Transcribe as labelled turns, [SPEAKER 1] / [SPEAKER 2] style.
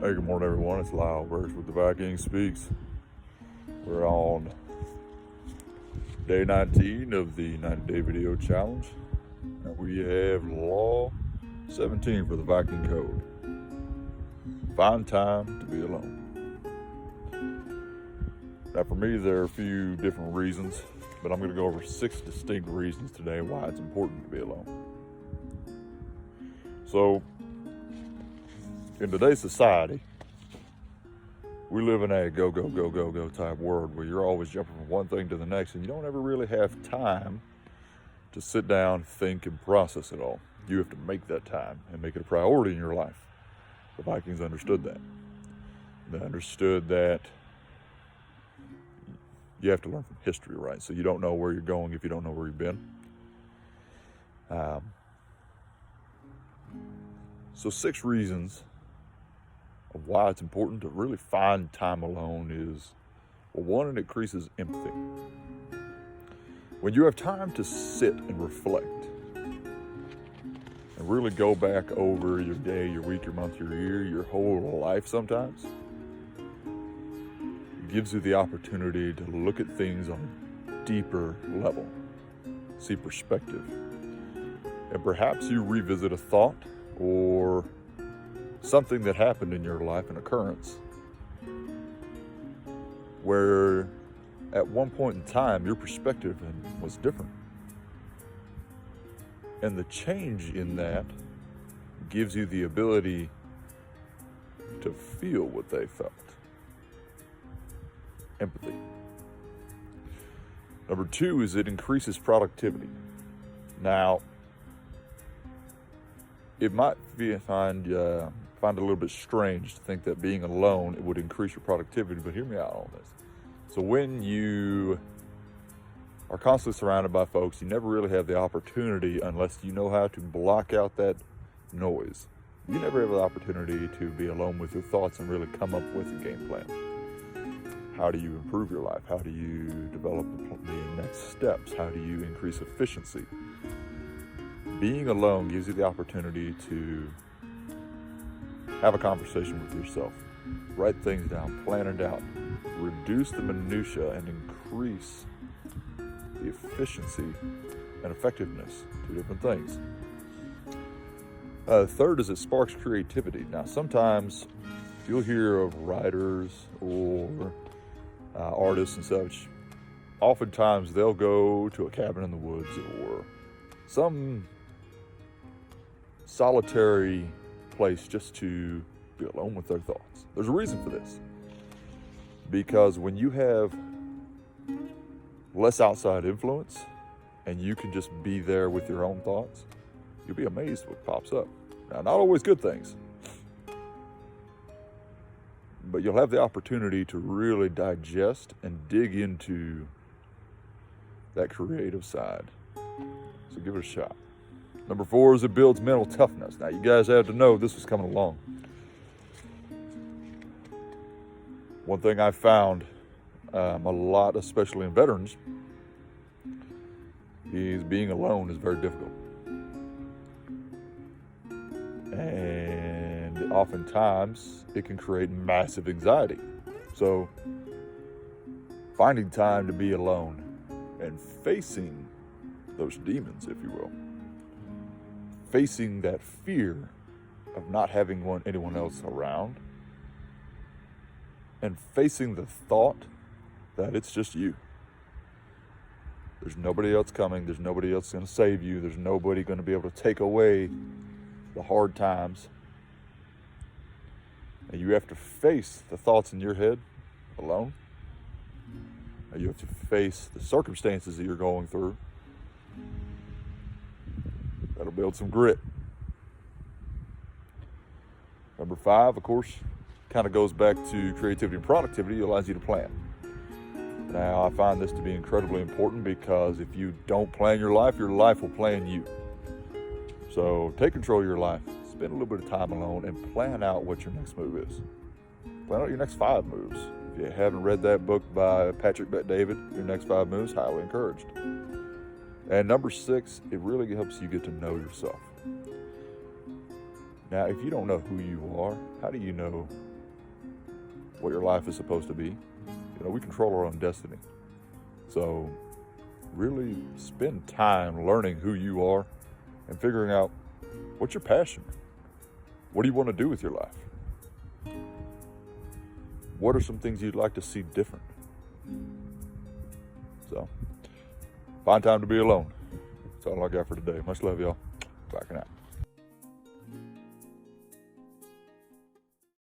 [SPEAKER 1] Hey, good morning, everyone. It's Lyle Birch with the Viking Speaks. We're on day 19 of the 90-day video challenge. And we have law 17 for the Viking code. Find time to be alone. Now, for me, there are a few different reasons, but I'm going to go over 6 distinct reasons today why it's important to be alone. So, in today's society, we live in a go type world where you're always jumping from one thing to the next, and you don't ever really have time to sit down, think, and process it all. You have to make that time and make it a priority in your life. The Vikings understood that. They understood that you have to learn from history, right? So you don't know where you're going if you don't know where you've been. So 6 reasons of why it's important to really find time alone is, well, one, it increases empathy. When you have time to sit and reflect and really go back over your day, your week, your month, your year, your whole life sometimes, it gives you the opportunity to look at things on a deeper level, see perspective. And perhaps you revisit a thought or something that happened in your life, an occurrence, where at one point in time your perspective was different. And the change in that gives you the ability to feel what they felt. Empathy. Number 2 is it increases productivity. Now, it might find it a little bit strange to think that being alone, it would increase your productivity, but hear me out on this. So when you are constantly surrounded by folks, you never really have the opportunity, unless you know how to block out that noise. You never have the opportunity to be alone with your thoughts and really come up with a game plan. How do you improve your life? How do you develop the next steps? How do you increase efficiency? Being alone gives you the opportunity to have a conversation with yourself, write things down, plan it out, reduce the minutia, and increase the efficiency and effectiveness. 2 different things. Third is it sparks creativity. Now, sometimes you'll hear of writers or artists and such. Oftentimes they'll go to a cabin in the woods or some solitary place just to be alone with their thoughts. There's a reason for this. Because when you have less outside influence and you can just be there with your own thoughts, you'll be amazed what pops up. Now, not always good things, but you'll have the opportunity to really digest and dig into that creative side. So give it a shot. Number 4 is it builds mental toughness. Now, you guys have to know this was coming along. One thing I found a lot, especially in veterans, is being alone is very difficult. And oftentimes it can create massive anxiety. So finding time to be alone and facing those demons, if you will, facing that fear of not having anyone else around, and facing the thought that it's just you. There's nobody else coming. There's nobody else going to save you. There's nobody going to be able to take away the hard times. And you have to face the thoughts in your head alone. And you have to face the circumstances that you're going through. That'll build some grit. Number 5, of course, kind of goes back to creativity and productivity. It allows you to plan. Now, I find this to be incredibly important because if you don't plan your life will plan you. So take control of your life. Spend a little bit of time alone and plan out what your next move is. Plan out your next 5 moves. If you haven't read that book by Patrick Bet-David, Your Next 5 Moves, highly encouraged. And number 6, it really helps you get to know yourself. Now, if you don't know who you are, how do you know what your life is supposed to be. We control our own destiny. So really spend time learning who you are and figuring out what's your passion. What do you want to do with your life? What are some things you'd like to see different? So find time to be alone. That's all I got for today. Much love, y'all. Backing out.